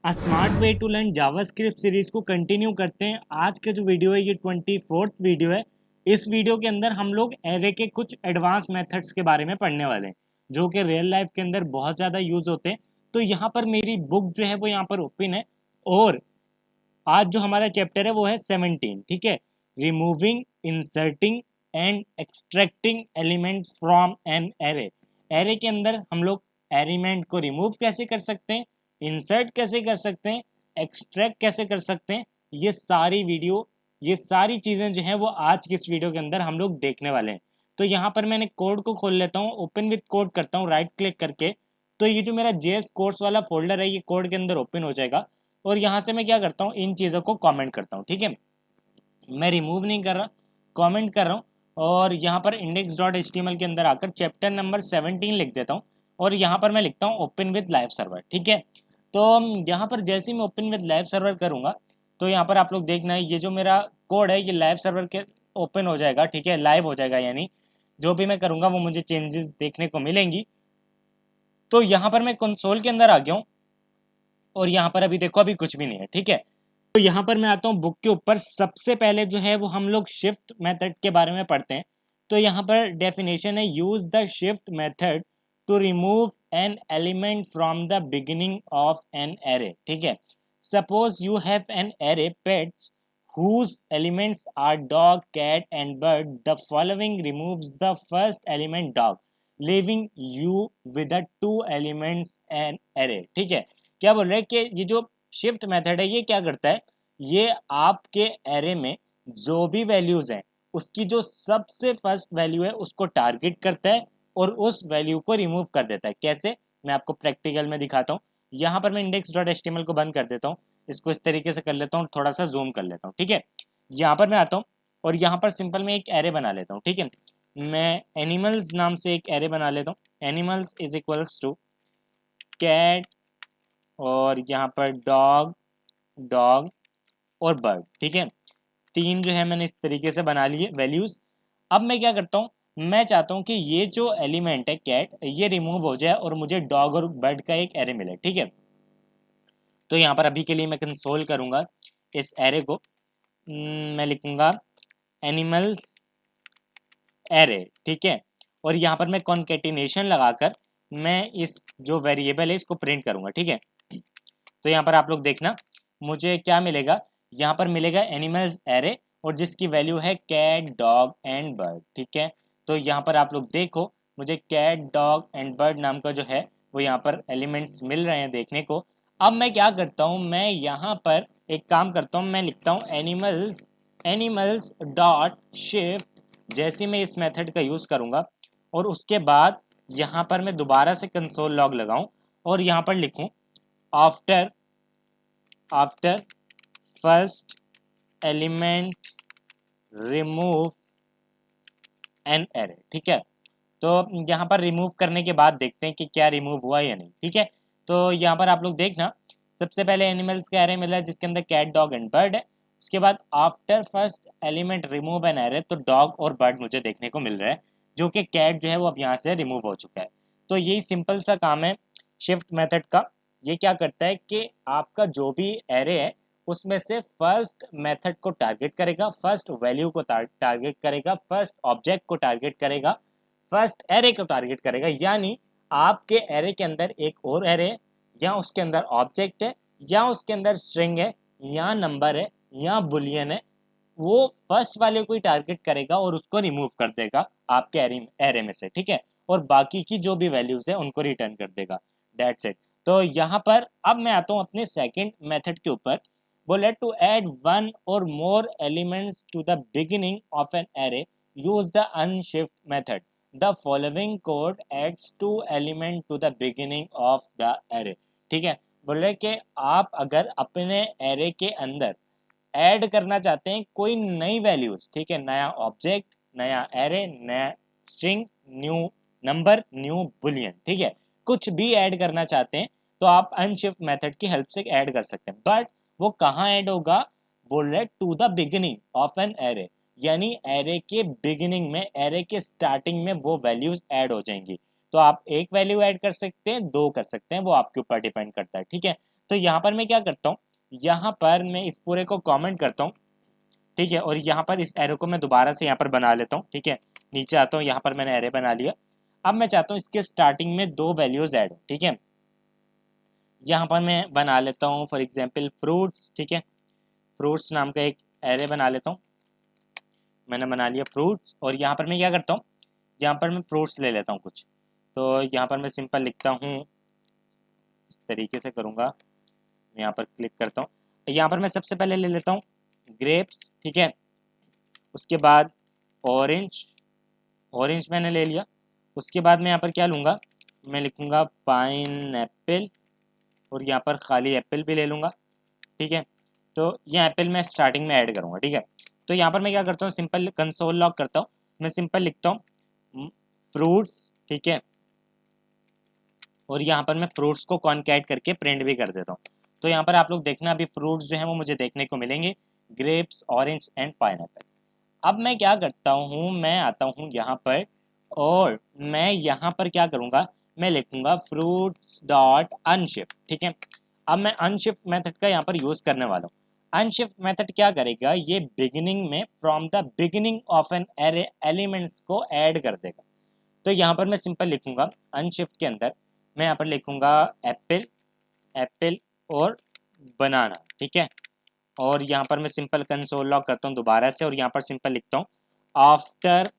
Smart way to learn JavaScript series को continue करते हैं। आज का जो वीडियो है ये 24th वीडियो है। इस वीडियो के अंदर हम लोग एरे के कुछ एडवांस मेथड्स के बारे में पढ़ने वाले हैं जो कि रियल लाइफ के अंदर बहुत ज़्यादा यूज़ होते हैं। तो यहाँ पर मेरी बुक जो है वो यहाँ पर ओपन है और आज जो हमारा चैप्टर है वो है 17। ठीक है, removing, inserting and extracting elements from an array. Array के अंदर हम लोग एलिमेंट को रिमूव कैसे कर सकते हैं, इंसर्ट कैसे कर सकते हैं, एक्सट्रैक्ट कैसे कर सकते हैं, ये सारी चीज़ें जो हैं वो आज की इस वीडियो के अंदर हम लोग देखने वाले हैं। तो यहाँ पर मैंने कोड को खोल लेता हूँ, ओपन विथ कोड करता हूँ राइट क्लिक करके। तो ये जो मेरा जेएस कोर्स वाला फोल्डर है ये कोड के अंदर ओपन हो जाएगा और यहाँ से मैं क्या करता हूँ, इन चीज़ों को कमेंट करता हूँ। ठीक है, मैं रिमूव नहीं कर रहा, कमेंट कर रहा हूँ। और यहाँ पर index dot H T M L के अंदर आकर चैप्टर नंबर 17 लिख देता हूँ और यहाँ पर मैं लिखता हूँ ओपन विद लाइव सर्वर। ठीक है, तो यहाँ पर जैसे ही मैं ओपन विद लाइव सर्वर करूँगा तो यहाँ पर आप लोग देखना है ये जो मेरा कोड है ये लाइव सर्वर के ओपन हो जाएगा। ठीक है, लाइव हो जाएगा, यानी जो भी मैं करूँगा वो मुझे चेंजेस देखने को मिलेंगी। तो यहाँ पर मैं कंसोल के अंदर आ गया हूँ और यहाँ पर अभी देखो अभी कुछ भी नहीं है। ठीक है, तो यहाँ पर मैं आता हूँ बुक के ऊपर। सबसे पहले जो है वो हम लोग शिफ्ट मेथड के बारे में पढ़ते हैं। तो यहाँ पर डेफिनेशन है, use the shift method to remove an element from the beginning of an array. ठीक है, suppose you have an array pets whose elements are dog, cat and bird. The following removes the first element dog, leaving you with the two elements an array। ठीक है, क्या बोल रहे हैं कि ये जो शिफ्ट मेथड है ये क्या करता है, ये आपके एरे में जो भी वैल्यूज हैं उसकी जो सबसे फर्स्ट वैल्यू है उसको टारगेट करता है और उस वैल्यू को रिमूव कर देता है। कैसे, मैं आपको प्रैक्टिकल में दिखाता हूँ। यहाँ पर मैं index dot H T M L को बंद कर देता हूँ, इसको इस तरीके से कर लेता हूँ, थोड़ा सा जूम कर लेता हूँ। ठीक है, यहाँ पर मैं आता हूँ और यहाँ पर सिंपल मैं एक एरे बना लेता हूँ। ठीक है, मैं एनिमल्स नाम से एक एरे बना लेता हूँ। Animals is equals to cat और यहाँ पर डॉग, डॉग और बर्ड। ठीक है, तीन जो है मैंने इस तरीके से बना लिए वैल्यूज। अब मैं क्या करता हूँ, मैं चाहता हूँ कि ये जो एलिमेंट है कैट ये रिमूव हो जाए और मुझे डॉग और बर्ड का एक एरे मिले। ठीक है, तो यहाँ पर अभी के लिए मैं कंसोल करूँगा इस एरे को। मैं लिखूँगा एनिमल्स एरे। ठीक है, और यहाँ पर मैं कॉन्केटिनेशन लगाकर मैं इस जो वेरिएबल है इसको प्रिंट करूँगा। ठीक है, तो यहाँ पर आप लोग देखना मुझे क्या मिलेगा, यहाँ पर मिलेगा एनिमल्स एरे और जिसकी वैल्यू है कैट, डॉग एंड बर्ड। ठीक है, तो यहाँ पर आप लोग देखो मुझे कैट, डॉग एंड बर्ड नाम का जो है वो यहाँ पर एलिमेंट्स मिल रहे हैं देखने को। अब मैं क्या करता हूँ, मैं यहाँ पर एक काम करता हूँ, मैं लिखता हूँ एनिमल्स, एनिमल्स डॉट शिफ्ट। जैसे मैं इस मेथड का यूज़ करूँगा और उसके बाद यहाँ पर मैं दोबारा से कंसोल लॉग लगाऊँ और यहाँ पर लिखूँ after, after first element remove an array. ठीक है, तो यहाँ पर रिमूव करने के बाद देखते हैं कि क्या रिमूव हुआ या नहीं। ठीक है, तो यहाँ पर आप लोग देखना सबसे पहले एनिमल्स का एरे मिला है जिसके अंदर कैट, डॉग एंड बर्ड है। उसके बाद after first element remove an array, तो डॉग और बर्ड मुझे देखने को मिल रहा है, जो कि कैट जो है वो अब यहाँ से रिमूव हो चुका है। तो यही सिंपल सा काम है शिफ्ट मेथड का। ये क्या करता है कि आपका जो भी एरे है उसमें से फर्स्ट मेथड को टारगेट करेगा, फर्स्ट वैल्यू को टारगेट करेगा, फर्स्ट ऑब्जेक्ट को टारगेट करेगा, फर्स्ट एरे को टारगेट करेगा। यानी आपके एरे के अंदर एक और एरे है या उसके अंदर ऑब्जेक्ट है या उसके अंदर स्ट्रिंग है या नंबर है या बुलियन है, वो फर्स्ट वाले को ही टारगेट करेगा और उसको रिमूव कर देगा आपके एरे में से। ठीक है, और बाकी की जो भी वैल्यूज है उनको रिटर्न कर देगा। That's it. तो यहाँ पर अब मैं आता हूँ अपने सेकंड मेथड के ऊपर। बोले to add one or more elements to the beginning of an array, use the unshift method. The following code adds two element to the beginning of the array. ठीक है, बोले कि आप अगर अपने एरे के अंदर ऐड करना चाहते हैं कोई नई वैल्यूज, ठीक है, नया ऑब्जेक्ट, नया एरे, नया string, new number, new Boolean, ठीक है, कुछ भी ऐड करना चाहते हैं तो आप अनशिफ्ट मेथड की हेल्प से ऐड कर सकते हैं। बट वो कहाँ ऐड होगा, बोल रहे to the beginning of an array, यानी एरे के बिगिनिंग में, एरे के स्टार्टिंग में वो वैल्यूज ऐड हो जाएंगी। तो आप एक वैल्यू ऐड कर सकते हैं, दो कर सकते हैं, वो आपके ऊपर डिपेंड करता है। ठीक है, तो यहाँ पर मैं क्या करता हूँ, यहाँ पर मैं इस पूरे को कमेंट करता हूँ, ठीक है, और यहाँ पर इस एरो को मैं दोबारा से यहाँ पर बना लेता हूँ, ठीक है, नीचे आता हूँ, यहाँ पर मैंने एरे बना लिया। अब मैं चाहता हूँ इसके स्टार्टिंग में 2 वैल्यूज ऐड हो, ठीक है, यहाँ पर मैं बना लेता हूँ फॉर एग्जाम्पल फ्रूट्स, ठीक है, फ्रूट्स नाम का एक एरे बना लेता हूँ, मैंने बना लिया फ्रूट्स। और यहाँ पर मैं क्या करता हूँ, यहाँ पर मैं फ्रूट्स ले लेता हूँ कुछ, तो यहाँ पर मैं सिंपल लिखता हूँ, इस तरीके से करूँगा, मैं यहाँ पर क्लिक करता हूँ, यहाँ पर मैं सबसे पहले ले लेता हूँ ग्रेप्स, ठीक है, उसके बाद ऑरेंज, ऑरेंज मैंने ले लिया, उसके बाद मैं यहाँ पर क्या लूँगा, मैं लिखूँगा पाइन एप्पल, और यहाँ पर खाली एप्पल भी ले लूँगा, ठीक है, तो ये एप्पल मैं स्टार्टिंग में ऐड करूँगा, ठीक है। तो यहाँ पर मैं क्या करता हूँ, सिंपल कंसोल लॉग करता हूँ, मैं सिंपल लिखता हूँ फ्रूट्स, ठीक है, और यहाँ पर मैं फ्रूट्स को कॉन्कैट करके प्रिंट भी कर देता हूँ। तो यहाँ पर आप लोग देखना, अभी फ्रूट्स जो हैं वो मुझे देखने को मिलेंगे, ग्रेप्स, ऑरेंज एंड पाइनएप्पल। अब मैं क्या करता हूँ, मैं आता हूँ यहाँ पर, और मैं यहाँ पर क्या करूँगा, मैं लिखूँगा फ्रूट्स डॉट अनशिफ्ट, ठीक है। अब मैं अनशिफ्ट मेथड का यहाँ पर यूज़ करने वाला हूँ। अनशिफ्ट मेथड क्या करेगा, ये बिगिनिंग में from the beginning of an array elements को ऐड कर देगा। तो यहाँ पर मैं सिंपल लिखूँगा अनशिफ्ट के अंदर, मैं यहाँ पर लिखूँगा एप्पल, एप्पल और बनाना, ठीक है, और यहाँ पर मैं सिंपल कंसोल लॉग करता हूँ दोबारा से, और यहाँ पर सिंपल लिखता हूँ after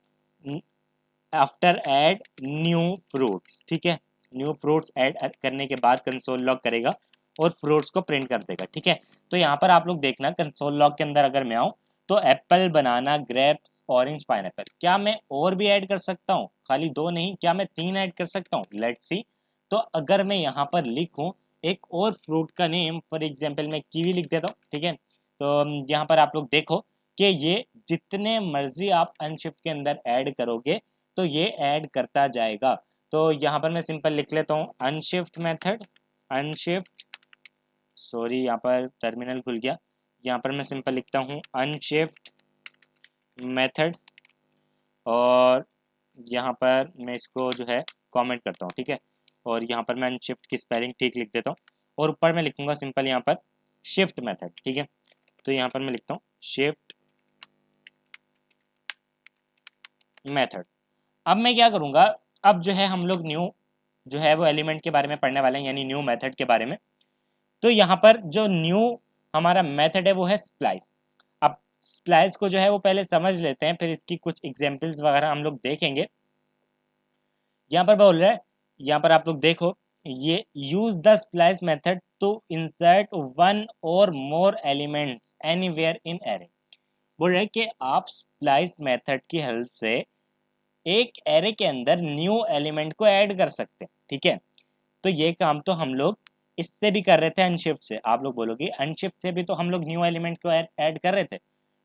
after add new fruits, ठीक है, न्यू फ्रूट्स ऐड करने के बाद कंसोल लॉग करेगा और फ्रूट्स को प्रिंट कर देगा, ठीक है। तो यहाँ पर आप लोग देखना कंसोल लॉग के अंदर अगर मैं आऊँ तो एप्पल, बनाना, ग्रेप्स, ऑरेंज, पाइनएप्पल, क्या मैं और भी ऐड कर सकता हूँ, खाली 2 नहीं, क्या मैं 3 ऐड कर सकता हूँ, लेट्स सी। तो अगर मैं यहाँ पर लिखूँ एक और फ्रूट का नेम, फॉर एग्जाम्पल मैं कीवी लिख देता हूँ, ठीक है, तो यहाँ पर आप लोग देखो कि ये जितने मर्जी आप अनशिफ्ट के अंदर ऐड करोगे तो ये ऐड करता जाएगा। तो यहाँ पर मैं सिंपल लिख लेता हूँ अनशिफ्ट मेथड, अनशिफ्ट, सॉरी यहाँ पर टर्मिनल खुल गया, यहाँ पर मैं सिंपल लिखता हूँ अनशिफ्ट मेथड, और यहाँ पर मैं इसको जो है कमेंट करता हूँ, ठीक है, और यहाँ पर मैं अनशिफ्ट की स्पेलिंग ठीक लिख देता हूँ, और ऊपर मैं लिखूँगा सिंपल यहाँ पर शिफ्ट मेथड, ठीक है। तो यहाँ पर मैं लिखता हूँ शिफ्ट मेथड। अब मैं क्या करूँगा, अब जो है हम लोग न्यू जो है वो एलिमेंट के बारे में पढ़ने वाले हैं, यानी न्यू मेथड के बारे में। तो यहाँ पर जो न्यू हमारा मेथड है वो है स्प्लाइस। अब स्प्लाइस को जो है वो पहले समझ लेते हैं, फिर इसकी कुछ एग्जांपल्स वगैरह हम लोग देखेंगे। यहाँ पर बोल रहा है, यहाँ पर आप लोग देखो, ये use the splice method to insert one or more elements anywhere in array. बोल रहा है कि आप स्प्लाइस मेथड की हेल्प से एक एरे के अंदर न्यू एलिमेंट को ऐड कर सकते हैं, ठीक है। तो ये काम तो हम लोग इससे भी कर रहे थे अनशिफ्ट से, आप लोग बोलोगे अनशिफ्ट से भी तो हम लोग न्यू एलिमेंट को ऐड कर रहे थे,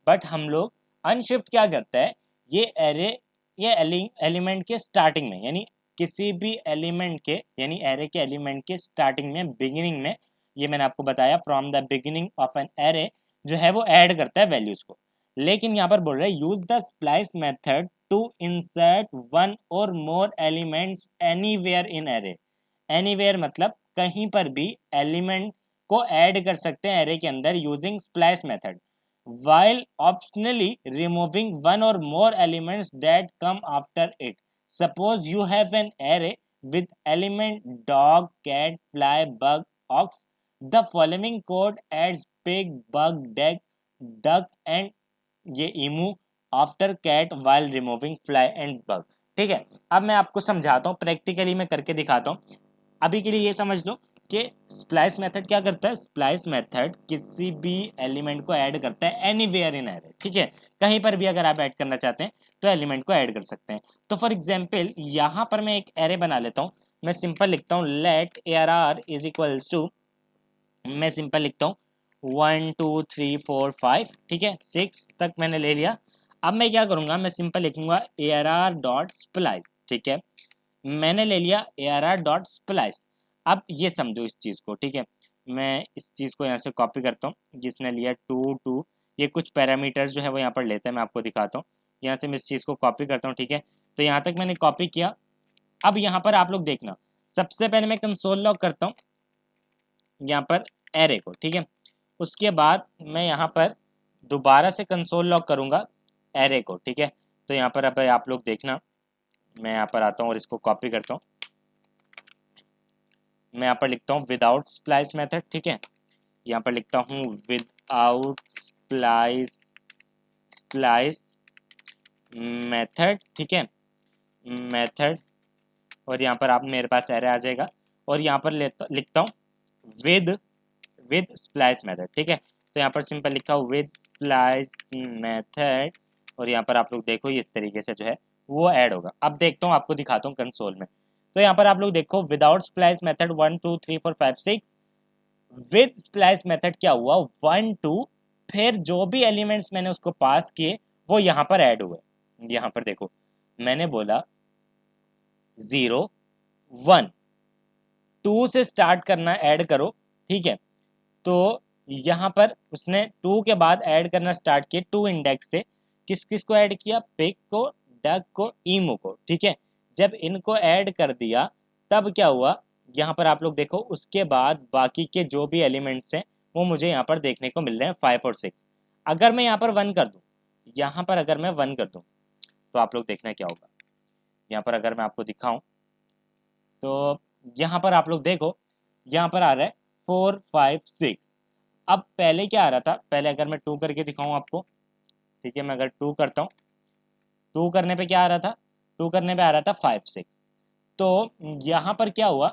बट हम लोग अनशिफ्ट क्या करता है, ये एरे, ये एलिमेंट के स्टार्टिंग में, यानी किसी भी एलिमेंट के, यानी एरे के एलिमेंट के स्टार्टिंग में, बिगिनिंग में, ये मैंने आपको बताया from the beginning of an array जो है वो ऐड करता है वैल्यूज को। लेकिन यहाँ पर बोल रहे हैं use the splice method to insert one or more elements anywhere in array. Anywhere मतलब कहीं पर भी एलिमेंट को ऐड कर सकते हैं एरे के अंदर using splice method, while optionally removing one or more elements that come after it. Suppose you have an array with element dog, cat, fly, bug, ox. The following code adds pig, bug, duck and ये emu after cat while removing fly and bug। ठीक है, अब मैं आपको समझाता हूँ, practically मैं करके दिखाता हूँ। अभी के लिए ये समझ लो कि स्प्लाइस मेथड क्या करता है, स्प्लाइस मेथड किसी भी एलिमेंट को ऐड करता है एनीवेयर इन एरे, ठीक है, कहीं पर भी अगर आप ऐड करना चाहते हैं तो एलिमेंट को ऐड कर सकते हैं। तो फॉर एग्जांपल यहाँ पर मैं एक एरे बना लेता हूँ, मैं सिंपल लिखता हूँ let ARR is equals to, मैं सिंपल लिखता हूँ 1 2 3 4 5, ठीक है, 6 तक मैंने ले लिया। अब मैं क्या करूँगा, मैं सिंपल लिखूंगा ARR डॉट स्प्लाइस, ठीक है, मैंने ले लिया ARR डॉट स्प्लाइस। अब ये समझो इस चीज़ को, ठीक है, मैं इस चीज़ को यहाँ से कॉपी करता हूँ, जिसने लिया 2 2, ये कुछ पैरामीटर्स जो है वो यहाँ पर लेते हैं, मैं आपको दिखाता हूँ। यहाँ से मैं इस चीज़ को कॉपी करता हूँ, ठीक है, तो यहाँ तक मैंने कॉपी किया। अब यहाँ पर आप लोग देखना, सबसे पहले मैं कंसोल लॉग करता हूँ, यहाँ पर एरे को, ठीक है। उसके बाद मैं यहाँ पर दोबारा से कंसोल लॉग करूँगा एरे को, ठीक है। तो यहाँ पर अब आप लोग देखना, मैं यहाँ पर आता हूँ और इसको कॉपी करता हूँ। मैं यहाँ पर लिखता हूँ विदाउट स्प्लाइस मेथड, ठीक है। यहाँ पर लिखता हूँ विदाउट स्प्लाइस मेथड, ठीक है, मेथड। और यहाँ पर आप मेरे पास एरे आ जाएगा। और यहाँ पर लिखता हूँ विद स्प्लाइस मेथड, ठीक है। तो यहाँ पर सिंपल लिखा हुआ विद स्प्लाइस मेथड, और यहाँ पर आप लोग देखो इस तरीके से जो है वो ऐड होगा। अब देखता हूँ, आपको दिखाता हूँ कंसोल में। तो यहाँ पर आप लोग देखो without splice method 1 2 3 4 5 6, with splice method क्या हुआ 1 2, फिर जो भी एलिमेंट्स मैंने उसको पास किए वो यहाँ पर ऐड हुए। यहाँ पर देखो मैंने बोला 0 1 2 से स्टार्ट करना, ऐड करो, ठीक है। तो यहाँ पर उसने 2 के बाद ऐड करना स्टार्ट किए 2 इंडेक्स से। किस किस को ऐड किया, पिक को, डक को, ईमू को, ठीक है। जब इनको ऐड कर दिया तब क्या हुआ, यहाँ पर आप लोग देखो उसके बाद बाकी के जो भी एलिमेंट्स हैं वो मुझे यहाँ पर देखने को मिल रहे हैं 5 और 6। अगर मैं यहाँ पर 1 कर दूँ, यहाँ पर अगर मैं 1 कर दूँ तो आप लोग देखना क्या होगा। यहाँ पर अगर मैं आपको दिखाऊं तो यहाँ पर आप लोग देखो यहाँ पर आ रहा है 4 5 6। अब पहले क्या आ रहा था, पहले अगर मैं 2 करके दिखाऊं आपको, ठीक है, मैं अगर 2 करता हूँ, 2 करने पे क्या आ रहा था, 2 करने पे आ रहा था 5 6। तो यहाँ पर क्या हुआ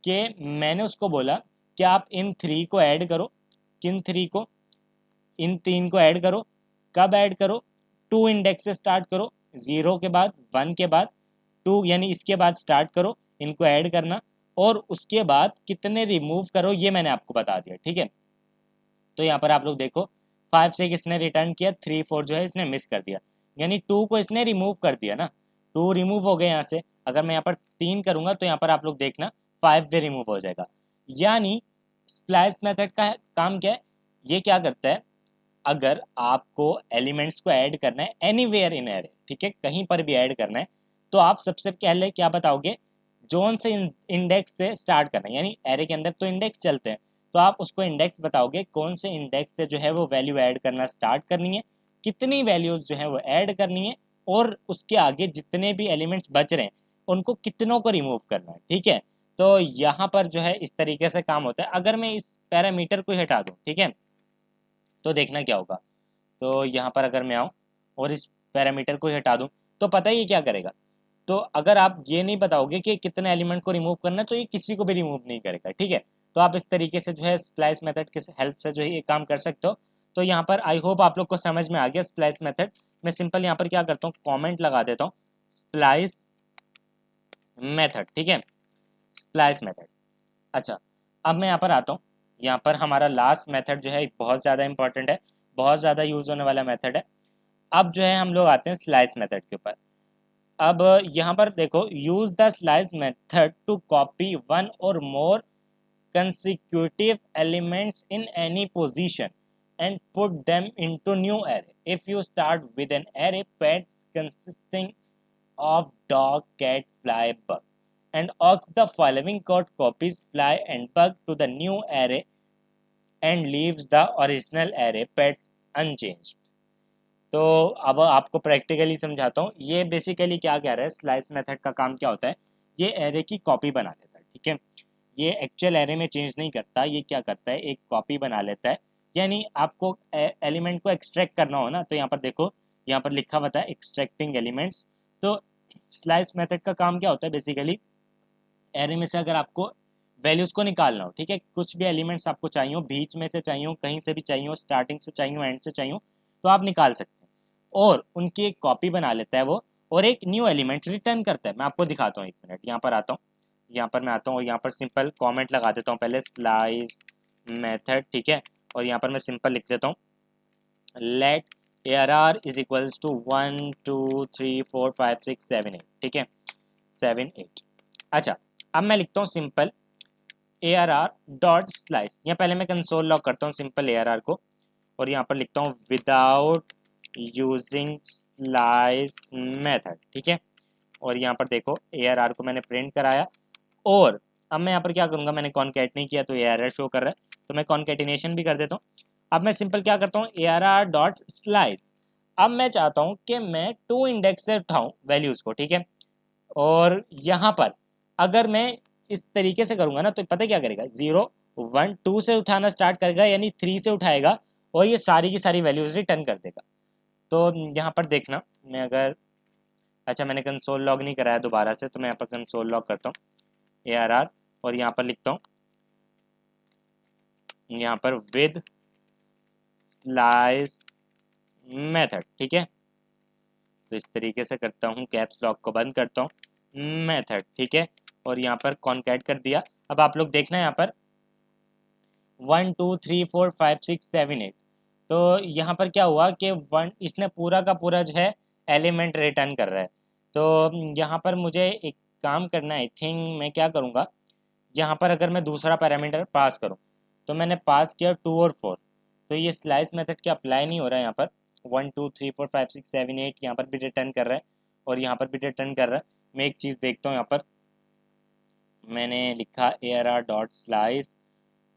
कि मैंने उसको बोला कि आप इन 3 को ऐड करो, किन 3 को, इन 3 को ऐड करो। कब ऐड करो, 2 इंडेक्स से स्टार्ट करो, 0 के बाद 1 के बाद 2, यानी इसके बाद स्टार्ट करो इनको ऐड करना, और उसके बाद कितने रिमूव करो ये मैंने आपको बता दिया, ठीक है। तो यहाँ पर आप लोग देखो 5 से इसने रिटर्न किया, 3 4 जो है इसने मिस कर दिया, यानी 2 को इसने रिमूव कर दिया ना, 2 रिमूव हो गए यहाँ से। अगर मैं यहाँ पर 3 करूँगा तो यहाँ पर आप लोग देखना 5 भी रिमूव हो जाएगा। यानी स्प्लाइस मेथड का काम क्या है, ये क्या करता है, अगर आपको एलिमेंट्स को ऐड करना है एनीवेयर इन एरे, ठीक है, कहीं पर भी ऐड करना है, तो आप सबसे पहले क्या बताओगे, जोन से इंडेक्स से स्टार्ट करना है। यानी एरे के अंदर तो इंडेक्स चलते हैं, तो आप उसको इंडेक्स बताओगे कौन से इंडेक्स से जो है वो वैल्यू ऐड करना स्टार्ट करनी है, कितनी वैल्यूज जो है वो ऐड करनी है, और उसके आगे जितने भी एलिमेंट्स बच रहे हैं उनको कितनों को रिमूव करना है, ठीक है। तो यहाँ पर जो है इस तरीके से काम होता है। अगर मैं इस पैरामीटर को हटा दूँ, ठीक है, तो देखना क्या होगा। तो यहाँ पर अगर मैं आऊँ और इस पैरामीटर को हटा दूँ तो पता ही ये क्या करेगा। तो अगर आप ये नहीं बताओगे कि कितने एलिमेंट को रिमूव करना है तो ये किसी को भी रिमूव नहीं करेगा, ठीक है। तो आप इस तरीके से जो है स्प्लाइस मेथड के हेल्प से जो है ये काम कर सकते हो। तो यहाँ पर आई होप आप लोग को समझ में आ गया स्प्लाइस मेथड। मैं सिंपल यहाँ पर क्या करता हूँ, कॉमेंट लगा देता हूँ स्प्लाइस मेथड, ठीक है, स्प्लाइस मेथड। अच्छा, अब मैं यहाँ पर आता हूँ। यहाँ पर हमारा लास्ट मेथड जो है बहुत ज़्यादा इंपॉर्टेंट है, बहुत ज़्यादा यूज़ होने वाला मेथड है। अब जो है हम लोग आते हैं स्लाइस मेथड के ऊपर। अब यहाँ पर देखो, use the slice method to copy one or more consecutive elements in any position and put them into new array. If you start with an array pets consisting of dog, cat, fly, bug, and asks the following code copies fly and bug to the new array and leaves the original array pets unchanged. तो अब आपको practically समझाता हूँ। ये basically क्या कह रहा है, स्लाइस मेथड का काम क्या होता है, ये एरे की कॉपी बना लेता है, ठीक है। ये एक्चुअल एरे में चेंज नहीं करता, ये क्या करता है, एक कॉपी बना लेता है। यानी आपको एलिमेंट को एक्सट्रैक्ट करना हो ना, तो यहाँ पर देखो, यहाँ पर लिखा हुआ था एक्सट्रैक्टिंग एलिमेंट्स। तो स्लाइस मेथड का काम क्या होता है, बेसिकली एरे में से अगर आपको वैल्यूज़ को निकालना हो, ठीक है, कुछ भी एलिमेंट्स आपको चाहिए हो, बीच में से चाहिए हो, कहीं से भी चाहिए हो, स्टार्टिंग से चाहिए हो, एंड से चाहिए हो, तो आप निकाल सकते हैं। और उनकी एक कॉपी बना लेता है वो, और एक न्यू एलिमेंट रिटर्न करता है। मैं आपको दिखाता हूँ, एक मिनट, यहाँ पर आता हूँ, यहाँ पर मैं आता हूँ, यहाँ पर सिंपल कॉमेंट लगा देता हूँ पहले स्लाइस मेथड, ठीक है। और यहाँ पर मैं सिंपल लिख देता हूँ let ARR is equals to 1 2 3 4 5 6 7 8, ठीक है, 7 8। अच्छा, अब मैं लिखता हूँ सिंपल ARR डॉट स्लाइस, या पहले मैं कंसोल लॉग करता हूँ सिंपल ARR को, और यहाँ पर लिखता हूँ विदाउट यूजिंग स्लाइस मेथड, ठीक है। और यहाँ पर देखो ARR को मैंने प्रिंट कराया, और अब मैं यहाँ पर क्या करूँगा, मैंने कॉन्कैट नहीं किया तो ARR शो कर रहा है। तो मैं कॉन्केटिनेशन भी कर देता हूँ। अब मैं सिंपल क्या करता हूँ, ARR डॉट स्लाइस। अब मैं चाहता हूँ कि मैं 2 इंडेक्स से उठाऊँ वैल्यूज़ को, ठीक है। और यहाँ पर अगर मैं इस तरीके से करूँगा ना, तो पता क्या करेगा, 0 1 2 से उठाना स्टार्ट करेगा, यानी 3 से उठाएगा और ये सारी की सारी वैल्यूज़ रिटर्न कर देगा। तो यहाँ पर देखना, मैं अगर, अच्छा मैंने कंसोल लॉग नहीं कराया दोबारा से, तो मैं यहाँ पर कंसोल लॉग करता हूँ ARR और यहाँ पर लिखता हूँ यहाँ पर विद स्लाइस मेथड, ठीक है। तो इस तरीके से करता हूँ, कैप्स लॉक को बंद करता हूँ, मेथड, ठीक है। और यहाँ पर कॉन्कैट कर दिया। अब आप लोग देखना यहाँ पर 1 2 3 4 5 6 7 8, तो यहाँ पर क्या हुआ कि वन इसने पूरा का पूरा जो है एलिमेंट रिटर्न कर रहा है। तो यहाँ पर मुझे एक काम करना है, आई थिंक मैं क्या करूँगा, यहाँ पर अगर मैं दूसरा पैरामीटर पास करूँ, तो मैंने पास किया 2 और 4, तो ये स्लाइस मेथड क्या अप्लाई नहीं हो रहा है। यहाँ पर 1 2 3 4 5 6 7 8 यहाँ पर भी रिटर्न कर रहा है और यहाँ पर भी रिटर्न कर रहा है। मैं एक चीज़ देखता हूँ, यहाँ पर मैंने लिखा ARR डॉट स्लाइस,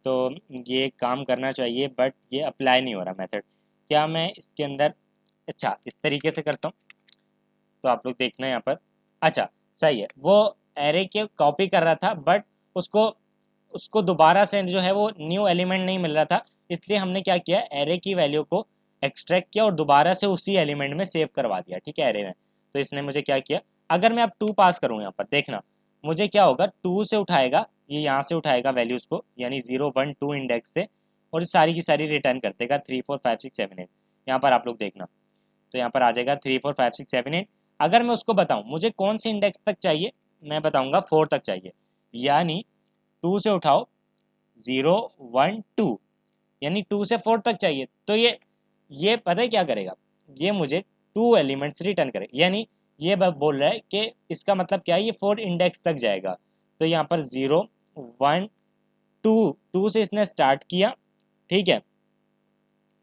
तो ये काम करना चाहिए बट ये अप्लाई नहीं हो रहा मेथड। क्या मैं इसके अंदर, अच्छा इस तरीके से करता हूँ, तो आप लोग देखना यहाँ पर, अच्छा सही है, वो एरे के कॉपी कर रहा था बट उसको उसको दोबारा से जो है वो न्यू एलिमेंट नहीं मिल रहा था, इसलिए हमने क्या किया, एरे की वैल्यू को एक्सट्रैक्ट किया और दोबारा से उसी एलिमेंट में सेव करवा दिया, ठीक है, एरे में। तो इसने मुझे क्या किया, अगर मैं अब 2 पास करूँ यहाँ पर देखना, मुझे क्या होगा, 2 से उठाएगा, ये यहाँ से उठाएगा वैल्यूज़ को, यानी 0 1 2 इंडेक्स से, और सारी की सारी रिटर्न कर देगा 3 4 5 6 7 8। यहाँ पर आप लोग देखना, तो यहाँ पर आ जाएगा 3 4 5 6 7 8। अगर मैं उसको बताऊँ मुझे कौन से इंडेक्स तक चाहिए, मैं बताऊँगा 4 तक चाहिए, यानी 2 से उठाओ 0 1 2, यानी 2 से 4 तक चाहिए। तो ये पता है क्या करेगा, ये मुझे 2 एलिमेंट्स रिटर्न करे, यानी ये बोल रहा है कि इसका मतलब क्या है, ये 4 इंडेक्स तक जाएगा। तो यहाँ पर 0 1 2, 2 से इसने स्टार्ट किया, ठीक है,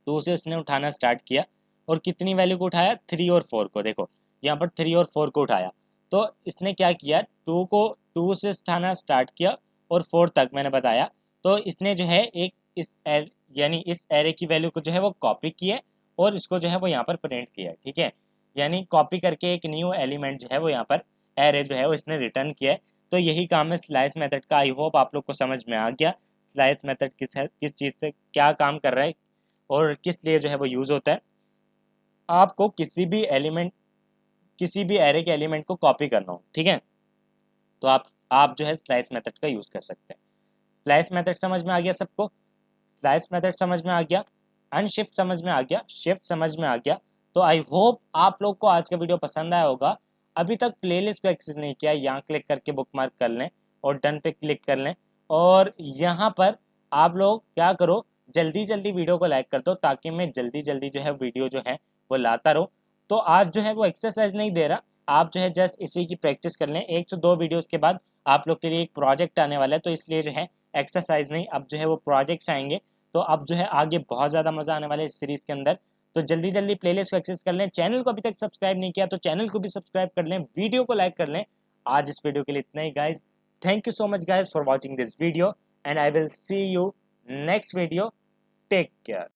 2 से इसने उठाना स्टार्ट किया और कितनी वैल्यू को उठाया, 3 और 4 को, देखो यहाँ पर 3 और 4 को उठाया। तो इसने क्या किया, 2 को 2 से उठाना स्टार्ट किया और 4 तक मैंने बताया। तो इसने जो है एक यानी इस एरे की वैल्यू को जो है वो कॉपी किया है और इसको जो है वो यहाँ पर प्रिंट किया है, ठीक है। यानी कॉपी करके एक न्यू एलिमेंट जो है वो यहाँ पर एरे जो है वो इसने रिटर्न किया है। तो यही काम है स्लाइस मेथड का। आई होप आप लोग को समझ में आ गया स्लाइस मेथड किस है, किस चीज़ से क्या काम कर रहा है और किस लिए जो है वो यूज़ होता है। आपको किसी भी एरे के एलिमेंट को कॉपी करना हो, ठीक है, तो आप जो है स्लाइस मेथड का यूज़ कर सकते हैं। स्लाइस मेथड समझ में आ गया सबको, स्लाइस मेथड समझ में आ गया, अनशिफ्ट समझ में आ गया, शिफ्ट समझ में आ गया। तो आई होप आप लोग को आज का वीडियो पसंद आया होगा। अभी तक प्लेलिस्ट को एक्सेस नहीं किया, यहाँ क्लिक करके बुक मार्क कर लें और डन पे क्लिक कर लें। और यहाँ पर आप लोग क्या करो, जल्दी जल्दी वीडियो को लाइक कर दो ताकि मैं जल्दी जल्दी जो है वीडियो जो है वो लाता रहूँ। तो आज जो है वो एक्सरसाइज नहीं दे रहा, आप जो है जस्ट इसी की प्रैक्टिस कर लें। 1 से 2 वीडियोस के बाद आप लोग के लिए एक प्रोजेक्ट आने वाला है, तो इसलिए जो है एक्सरसाइज नहीं, अब जो है वो प्रोजेक्ट्स आएंगे। तो अब जो है आगे बहुत ज़्यादा मज़ा आने वाला है इस सीरीज़ के अंदर। तो जल्दी जल्दी प्लेलिस्ट को एक्सेस कर लें। चैनल को अभी तक सब्सक्राइब नहीं किया तो चैनल को भी सब्सक्राइब कर लें, वीडियो को लाइक कर लें। आज इस वीडियो के लिए इतना ही guys. Thank you so much guys for watching this video and I will see you next video. Take care.